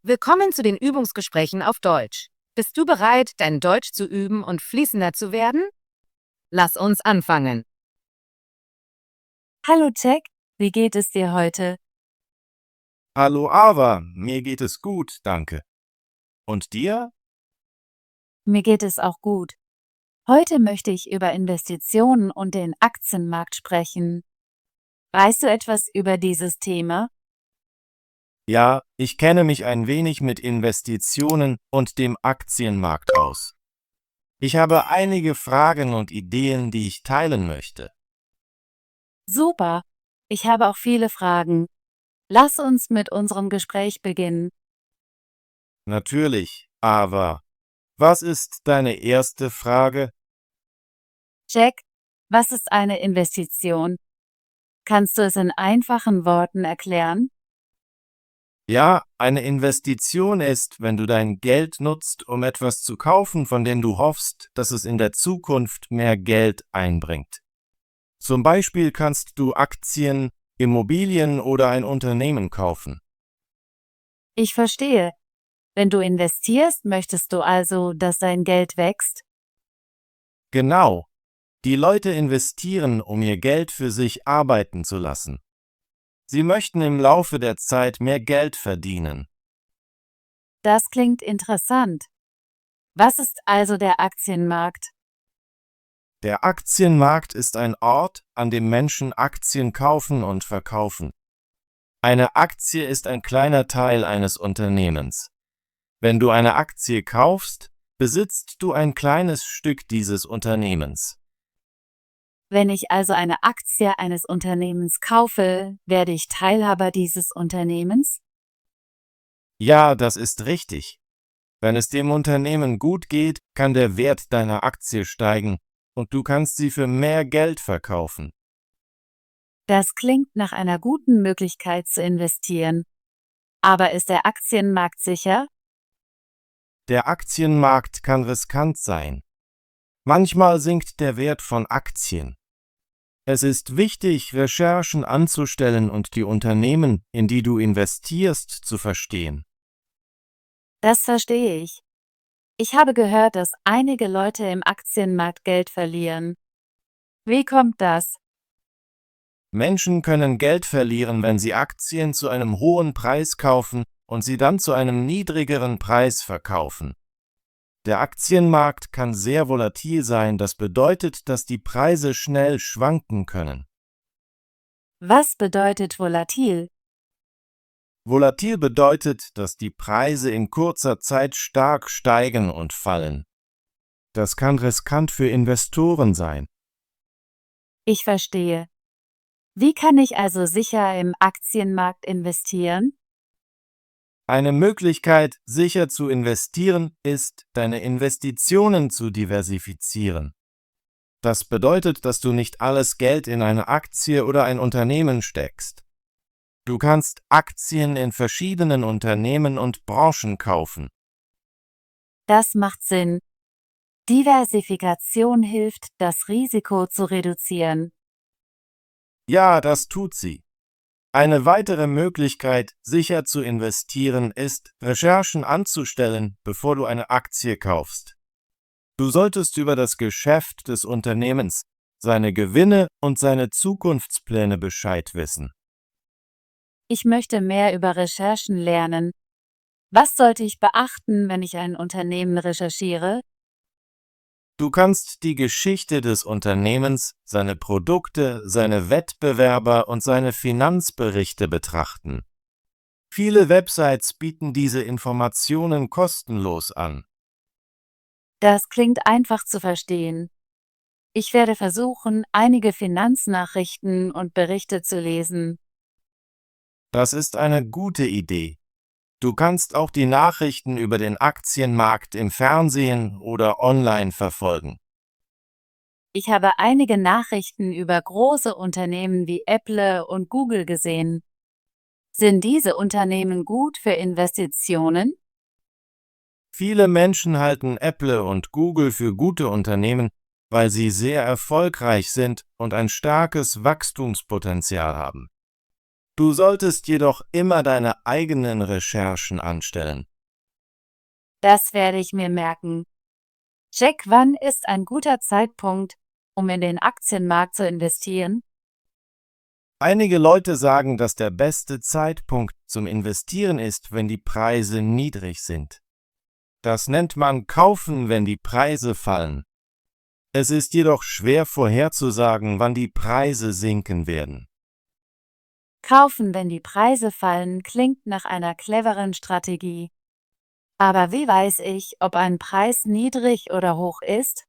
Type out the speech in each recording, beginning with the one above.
Willkommen zu den Übungsgesprächen auf Deutsch. Bist du bereit, dein Deutsch zu üben und fließender zu werden? Lass uns anfangen. Hallo Jack, wie geht es dir heute? Hallo Ava, mir geht es gut, danke. Und dir? Mir geht es auch gut. Heute möchte ich über Investitionen und den Aktienmarkt sprechen. Weißt du etwas über dieses Thema? Ja, ich kenne mich ein wenig mit Investitionen und dem Aktienmarkt aus. Ich habe einige Fragen und Ideen, die ich teilen möchte. Super. Ich habe auch viele Fragen. Lass uns mit unserem Gespräch beginnen. Natürlich, Ava. Was ist deine erste Frage? Jack, was ist eine Investition? Kannst du es in einfachen Worten erklären? Ja, eine Investition ist, wenn du dein Geld nutzt, um etwas zu kaufen, von dem du hoffst, dass es in der Zukunft mehr Geld einbringt. Zum Beispiel kannst du Aktien, Immobilien oder ein Unternehmen kaufen. Ich verstehe. Wenn du investierst, möchtest du also, dass dein Geld wächst? Genau. Die Leute investieren, um ihr Geld für sich arbeiten zu lassen. Sie möchten im Laufe der Zeit mehr Geld verdienen. Das klingt interessant. Was ist also der Aktienmarkt? Der Aktienmarkt ist ein Ort, an dem Menschen Aktien kaufen und verkaufen. Eine Aktie ist ein kleiner Teil eines Unternehmens. Wenn du eine Aktie kaufst, besitzt du ein kleines Stück dieses Unternehmens. Wenn ich also eine Aktie eines Unternehmens kaufe, werde ich Teilhaber dieses Unternehmens? Ja, das ist richtig. Wenn es dem Unternehmen gut geht, kann der Wert deiner Aktie steigen und du kannst sie für mehr Geld verkaufen. Das klingt nach einer guten Möglichkeit zu investieren. Aber ist der Aktienmarkt sicher? Der Aktienmarkt kann riskant sein. Manchmal sinkt der Wert von Aktien. Es ist wichtig, Recherchen anzustellen und die Unternehmen, in die du investierst, zu verstehen. Das verstehe ich. Ich habe gehört, dass einige Leute im Aktienmarkt Geld verlieren. Wie kommt das? Menschen können Geld verlieren, wenn sie Aktien zu einem hohen Preis kaufen und sie dann zu einem niedrigeren Preis verkaufen. Der Aktienmarkt kann sehr volatil sein, das bedeutet, dass die Preise schnell schwanken können. Was bedeutet volatil? Volatil bedeutet, dass die Preise in kurzer Zeit stark steigen und fallen. Das kann riskant für Investoren sein. Ich verstehe. Wie kann ich also sicher im Aktienmarkt investieren? Eine Möglichkeit, sicher zu investieren, ist, deine Investitionen zu diversifizieren. Das bedeutet, dass du nicht alles Geld in eine Aktie oder ein Unternehmen steckst. Du kannst Aktien in verschiedenen Unternehmen und Branchen kaufen. Das macht Sinn. Diversifikation hilft, das Risiko zu reduzieren. Ja, das tut sie. Eine weitere Möglichkeit, sicher zu investieren, ist, Recherchen anzustellen, bevor du eine Aktie kaufst. Du solltest über das Geschäft des Unternehmens, seine Gewinne und seine Zukunftspläne Bescheid wissen. Ich möchte mehr über Recherchen lernen. Was sollte ich beachten, wenn ich ein Unternehmen recherchiere? Du kannst die Geschichte des Unternehmens, seine Produkte, seine Wettbewerber und seine Finanzberichte betrachten. Viele Websites bieten diese Informationen kostenlos an. Das klingt einfach zu verstehen. Ich werde versuchen, einige Finanznachrichten und Berichte zu lesen. Das ist eine gute Idee. Du kannst auch die Nachrichten über den Aktienmarkt im Fernsehen oder online verfolgen. Ich habe einige Nachrichten über große Unternehmen wie Apple und Google gesehen. Sind diese Unternehmen gut für Investitionen? Viele Menschen halten Apple und Google für gute Unternehmen, weil sie sehr erfolgreich sind und ein starkes Wachstumspotenzial haben. Du solltest jedoch immer deine eigenen Recherchen anstellen. Das werde ich mir merken. Jack, wann ist ein guter Zeitpunkt, um in den Aktienmarkt zu investieren? Einige Leute sagen, dass der beste Zeitpunkt zum Investieren ist, wenn die Preise niedrig sind. Das nennt man Kaufen, wenn die Preise fallen. Es ist jedoch schwer vorherzusagen, wann die Preise sinken werden. Kaufen, wenn die Preise fallen, klingt nach einer cleveren Strategie. Aber wie weiß ich, ob ein Preis niedrig oder hoch ist?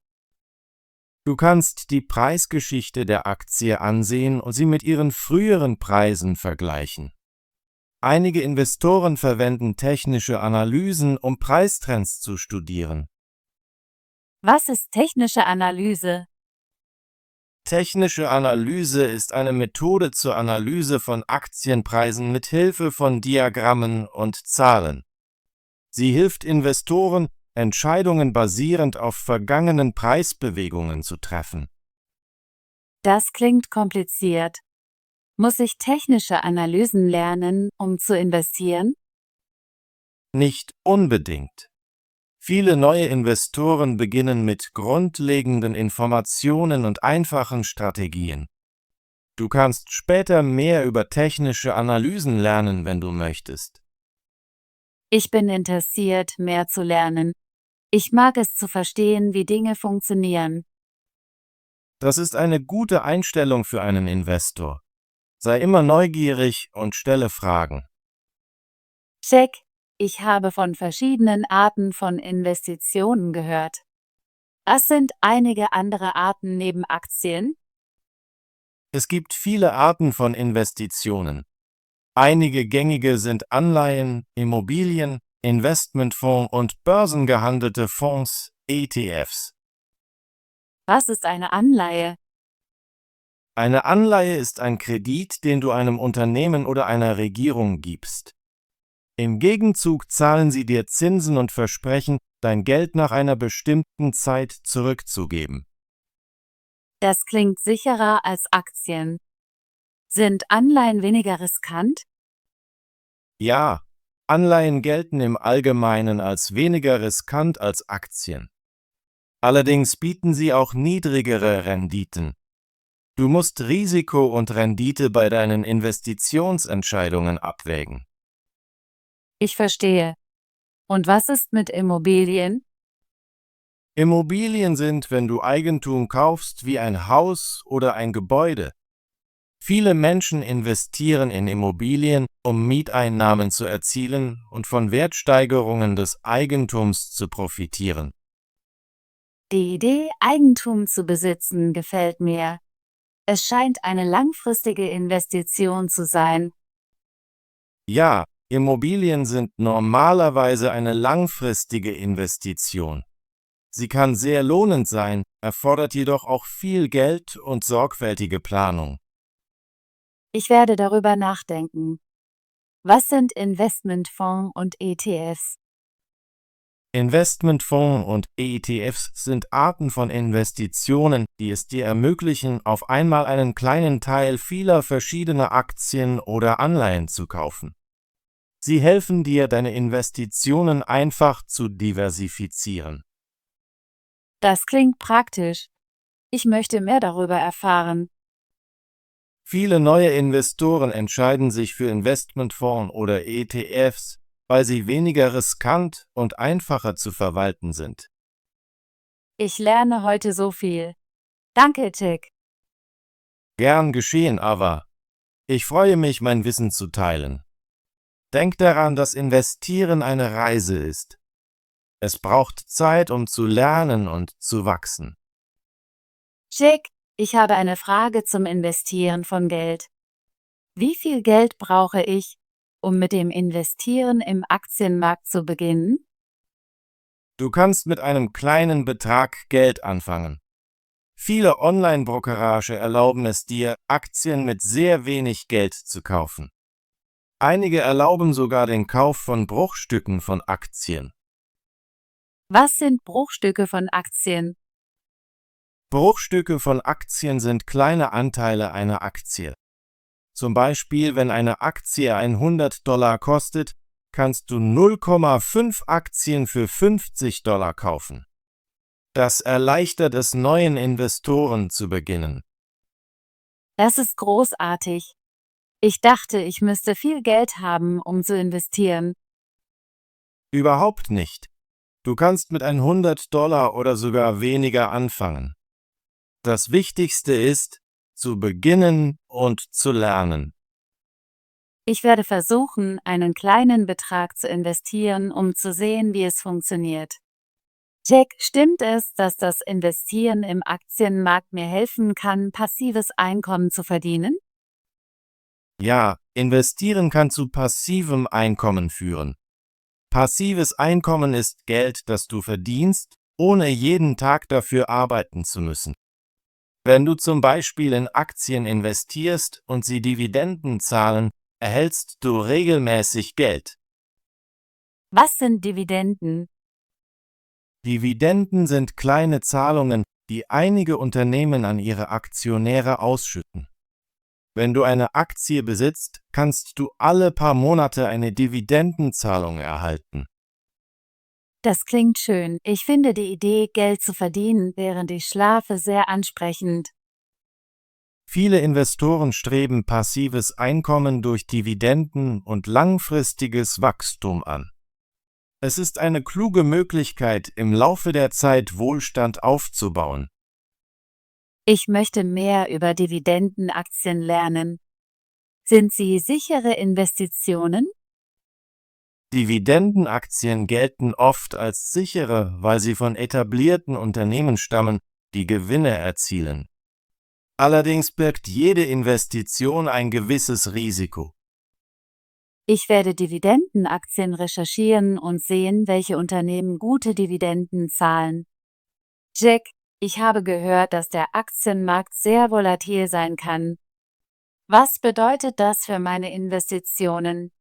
Du kannst die Preisgeschichte der Aktie ansehen und sie mit ihren früheren Preisen vergleichen. Einige Investoren verwenden technische Analysen, um Preistrends zu studieren. Was ist technische Analyse? Technische Analyse ist eine Methode zur Analyse von Aktienpreisen mit Hilfe von Diagrammen und Zahlen. Sie hilft Investoren, Entscheidungen basierend auf vergangenen Preisbewegungen zu treffen. Das klingt kompliziert. Muss ich technische Analysen lernen, um zu investieren? Nicht unbedingt. Viele neue Investoren beginnen mit grundlegenden Informationen und einfachen Strategien. Du kannst später mehr über technische Analysen lernen, wenn du möchtest. Ich bin interessiert, mehr zu lernen. Ich mag es zu verstehen, wie Dinge funktionieren. Das ist eine gute Einstellung für einen Investor. Sei immer neugierig und stelle Fragen. Jack, ich habe von verschiedenen Arten von Investitionen gehört. Was sind einige andere Arten neben Aktien? Es gibt viele Arten von Investitionen. Einige gängige sind Anleihen, Immobilien, Investmentfonds und börsengehandelte Fonds, ETFs. Was ist eine Anleihe? Eine Anleihe ist ein Kredit, den du einem Unternehmen oder einer Regierung gibst. Im Gegenzug zahlen sie dir Zinsen und versprechen, dein Geld nach einer bestimmten Zeit zurückzugeben. Das klingt sicherer als Aktien. Sind Anleihen weniger riskant? Ja, Anleihen gelten im Allgemeinen als weniger riskant als Aktien. Allerdings bieten sie auch niedrigere Renditen. Du musst Risiko und Rendite bei deinen Investitionsentscheidungen abwägen. Ich verstehe. Und was ist mit Immobilien? Immobilien sind, wenn du Eigentum kaufst, wie ein Haus oder ein Gebäude. Viele Menschen investieren in Immobilien, um Mieteinnahmen zu erzielen und von Wertsteigerungen des Eigentums zu profitieren. Die Idee, Eigentum zu besitzen, gefällt mir. Es scheint eine langfristige Investition zu sein. Ja, Immobilien sind normalerweise eine langfristige Investition. Sie kann sehr lohnend sein, erfordert jedoch auch viel Geld und sorgfältige Planung. Ich werde darüber nachdenken. Was sind Investmentfonds und ETFs? Investmentfonds und ETFs sind Arten von Investitionen, die es dir ermöglichen, auf einmal einen kleinen Teil vieler verschiedener Aktien oder Anleihen zu kaufen. Sie helfen dir, deine Investitionen einfach zu diversifizieren. Das klingt praktisch. Ich möchte mehr darüber erfahren. Viele neue Investoren entscheiden sich für Investmentfonds oder ETFs, weil sie weniger riskant und einfacher zu verwalten sind. Ich lerne heute so viel. Danke, Jack. Gern geschehen, aber ich freue mich, mein Wissen zu teilen. Denk daran, dass Investieren eine Reise ist. Es braucht Zeit, um zu lernen und zu wachsen. Jack, ich habe eine Frage zum Investieren von Geld. Wie viel Geld brauche ich, um mit dem Investieren im Aktienmarkt zu beginnen? Du kannst mit einem kleinen Betrag Geld anfangen. Viele Online-Brokerage erlauben es dir, Aktien mit sehr wenig Geld zu kaufen. Einige erlauben sogar den Kauf von Bruchstücken von Aktien. Was sind Bruchstücke von Aktien? Bruchstücke von Aktien sind kleine Anteile einer Aktie. Zum Beispiel, wenn eine Aktie $100 kostet, kannst du 0,5 Aktien für $50 kaufen. Das erleichtert es neuen Investoren zu beginnen. Das ist großartig. Ich dachte, ich müsste viel Geld haben, um zu investieren. Überhaupt nicht. Du kannst mit $100 oder sogar weniger anfangen. Das Wichtigste ist, zu beginnen und zu lernen. Ich werde versuchen, einen kleinen Betrag zu investieren, um zu sehen, wie es funktioniert. Jack, stimmt es, dass das Investieren im Aktienmarkt mir helfen kann, passives Einkommen zu verdienen? Ja, investieren kann zu passivem Einkommen führen. Passives Einkommen ist Geld, das du verdienst, ohne jeden Tag dafür arbeiten zu müssen. Wenn du zum Beispiel in Aktien investierst und sie Dividenden zahlen, erhältst du regelmäßig Geld. Was sind Dividenden? Dividenden sind kleine Zahlungen, die einige Unternehmen an ihre Aktionäre ausschütten. Wenn du eine Aktie besitzt, kannst du alle paar Monate eine Dividendenzahlung erhalten. Das klingt schön. Ich finde die Idee, Geld zu verdienen, während ich schlafe, sehr ansprechend. Viele Investoren streben passives Einkommen durch Dividenden und langfristiges Wachstum an. Es ist eine kluge Möglichkeit, im Laufe der Zeit Wohlstand aufzubauen. Ich möchte mehr über Dividendenaktien lernen. Sind sie sichere Investitionen? Dividendenaktien gelten oft als sichere, weil sie von etablierten Unternehmen stammen, die Gewinne erzielen. Allerdings birgt jede Investition ein gewisses Risiko. Ich werde Dividendenaktien recherchieren und sehen, welche Unternehmen gute Dividenden zahlen. Jack, ich habe gehört, dass der Aktienmarkt sehr volatil sein kann. Was bedeutet das für meine Investitionen?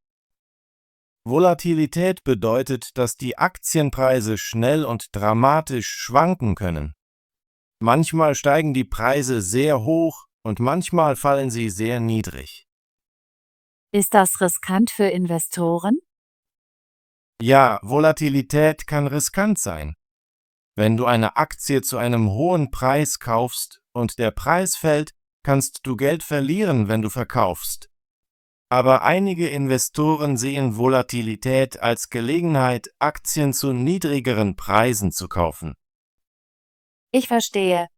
Volatilität bedeutet, dass die Aktienpreise schnell und dramatisch schwanken können. Manchmal steigen die Preise sehr hoch und manchmal fallen sie sehr niedrig. Ist das riskant für Investoren? Ja, Volatilität kann riskant sein. Wenn du eine Aktie zu einem hohen Preis kaufst und der Preis fällt, kannst du Geld verlieren, wenn du verkaufst. Aber einige Investoren sehen Volatilität als Gelegenheit, Aktien zu niedrigeren Preisen zu kaufen. Ich verstehe.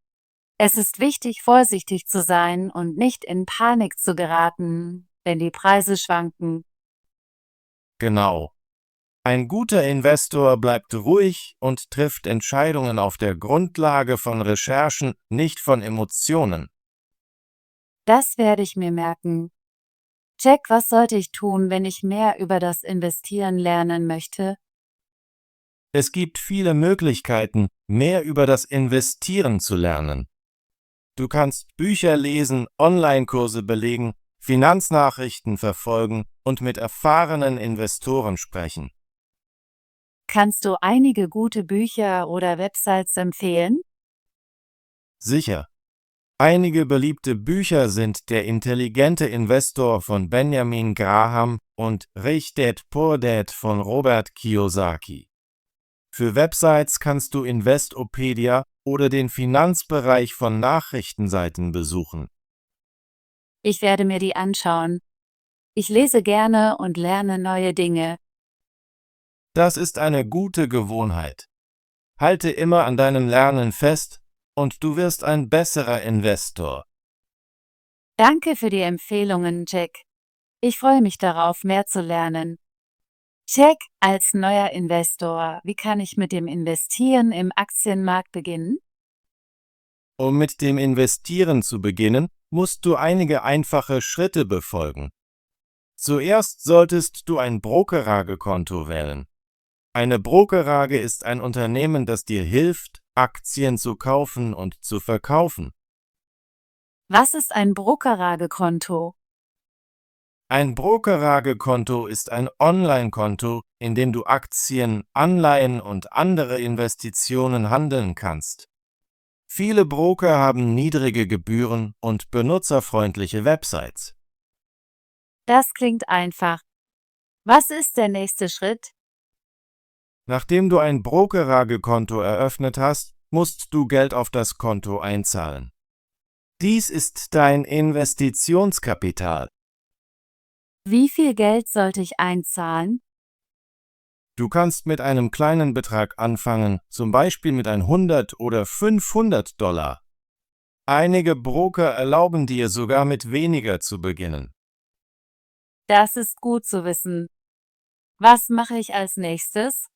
Es ist wichtig, vorsichtig zu sein und nicht in Panik zu geraten, wenn die Preise schwanken. Genau. Ein guter Investor bleibt ruhig und trifft Entscheidungen auf der Grundlage von Recherchen, nicht von Emotionen. Das werde ich mir merken. Jack, was sollte ich tun, wenn ich mehr über das Investieren lernen möchte? Es gibt viele Möglichkeiten, mehr über das Investieren zu lernen. Du kannst Bücher lesen, Online-Kurse belegen, Finanznachrichten verfolgen und mit erfahrenen Investoren sprechen. Kannst du einige gute Bücher oder Websites empfehlen? Sicher. Einige beliebte Bücher sind Der intelligente Investor von Benjamin Graham und Rich Dad Poor Dad von Robert Kiyosaki. Für Websites kannst du Investopedia oder den Finanzbereich von Nachrichtenseiten besuchen. Ich werde mir die anschauen. Ich lese gerne und lerne neue Dinge. Das ist eine gute Gewohnheit. Halte immer an deinem Lernen fest und du wirst ein besserer Investor. Danke für die Empfehlungen, Jack. Ich freue mich darauf, mehr zu lernen. Jack, als neuer Investor, wie kann ich mit dem Investieren im Aktienmarkt beginnen? Um mit dem Investieren zu beginnen, musst du einige einfache Schritte befolgen. Zuerst solltest du ein Brokerage-Konto wählen. Eine Brokerage ist ein Unternehmen, das dir hilft, Aktien zu kaufen und zu verkaufen. Was ist ein Brokerage-Konto? Ein Brokerage-Konto ist ein Online-Konto, in dem du Aktien, Anleihen und andere Investitionen handeln kannst. Viele Broker haben niedrige Gebühren und benutzerfreundliche Websites. Das klingt einfach. Was ist der nächste Schritt? Nachdem du ein Brokerage-Konto eröffnet hast, musst du Geld auf das Konto einzahlen. Dies ist dein Investitionskapital. Wie viel Geld sollte ich einzahlen? Du kannst mit einem kleinen Betrag anfangen, zum Beispiel mit 100 oder $500. Einige Broker erlauben dir sogar mit weniger zu beginnen. Das ist gut zu wissen. Was mache ich als nächstes?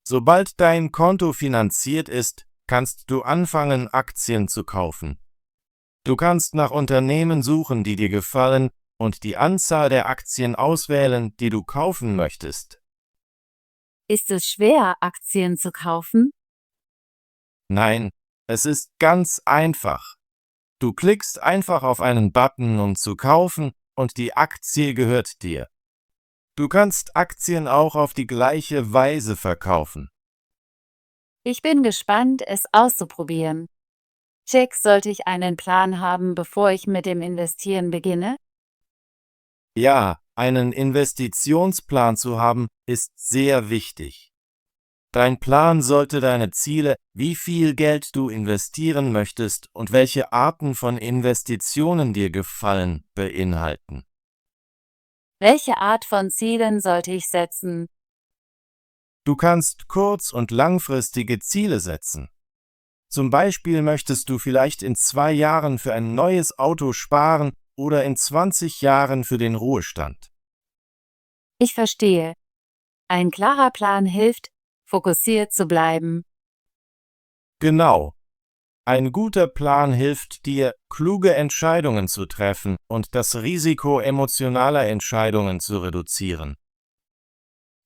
Sobald dein Konto finanziert ist, kannst du anfangen, Aktien zu kaufen. Du kannst nach Unternehmen suchen, die dir gefallen, und die Anzahl der Aktien auswählen, die du kaufen möchtest. Ist es schwer, Aktien zu kaufen? Nein, es ist ganz einfach. Du klickst einfach auf einen Button, um zu kaufen, und die Aktie gehört dir. Du kannst Aktien auch auf die gleiche Weise verkaufen. Ich bin gespannt, es auszuprobieren. Jack, sollte ich einen Plan haben, bevor ich mit dem Investieren beginne? Ja, einen Investitionsplan zu haben, ist sehr wichtig. Dein Plan sollte deine Ziele, wie viel Geld du investieren möchtest und welche Arten von Investitionen dir gefallen, beinhalten. Welche Art von Zielen sollte ich setzen? Du kannst kurz- und langfristige Ziele setzen. Zum Beispiel möchtest du vielleicht in 2 Jahren für ein neues Auto sparen oder in 20 Jahren für den Ruhestand. Ich verstehe. Ein klarer Plan hilft, fokussiert zu bleiben. Genau. Ein guter Plan hilft dir, kluge Entscheidungen zu treffen und das Risiko emotionaler Entscheidungen zu reduzieren.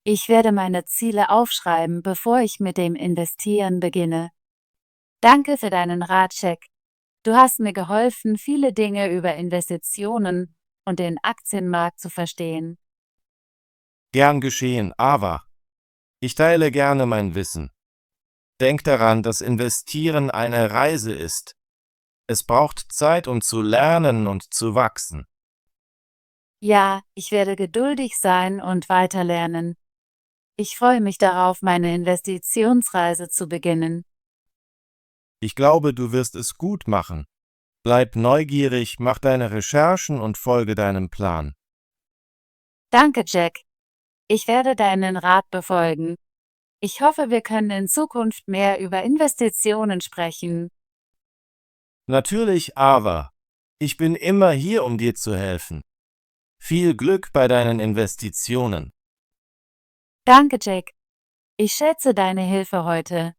Ich werde meine Ziele aufschreiben, bevor ich mit dem Investieren beginne. Danke für deinen Rat, Jack. Du hast mir geholfen, viele Dinge über Investitionen und den Aktienmarkt zu verstehen. Gern geschehen, aber ich teile gerne mein Wissen. Denk daran, dass Investieren eine Reise ist. Es braucht Zeit, um zu lernen und zu wachsen. Ja, ich werde geduldig sein und weiterlernen. Ich freue mich darauf, meine Investitionsreise zu beginnen. Ich glaube, du wirst es gut machen. Bleib neugierig, mach deine Recherchen und folge deinem Plan. Danke, Jack. Ich werde deinen Rat befolgen. Ich hoffe, wir können in Zukunft mehr über Investitionen sprechen. Natürlich, aber ich bin immer hier, um dir zu helfen. Viel Glück bei deinen Investitionen. Danke, Jack. Ich schätze deine Hilfe heute.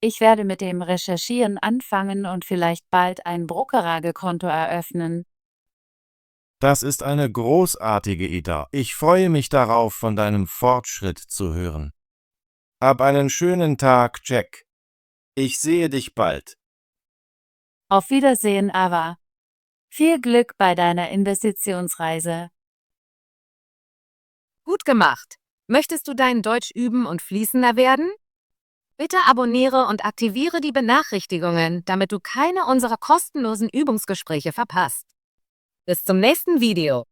Ich werde mit dem Recherchieren anfangen und vielleicht bald ein Brokerage-Konto eröffnen. Das ist eine großartige Idee. Ich freue mich darauf, von deinem Fortschritt zu hören. Hab einen schönen Tag, Jack. Ich sehe dich bald. Auf Wiedersehen, Ava. Viel Glück bei deiner Investitionsreise. Gut gemacht. Möchtest du dein Deutsch üben und fließender werden? Bitte abonniere und aktiviere die Benachrichtigungen, damit du keine unserer kostenlosen Übungsgespräche verpasst. Bis zum nächsten Video.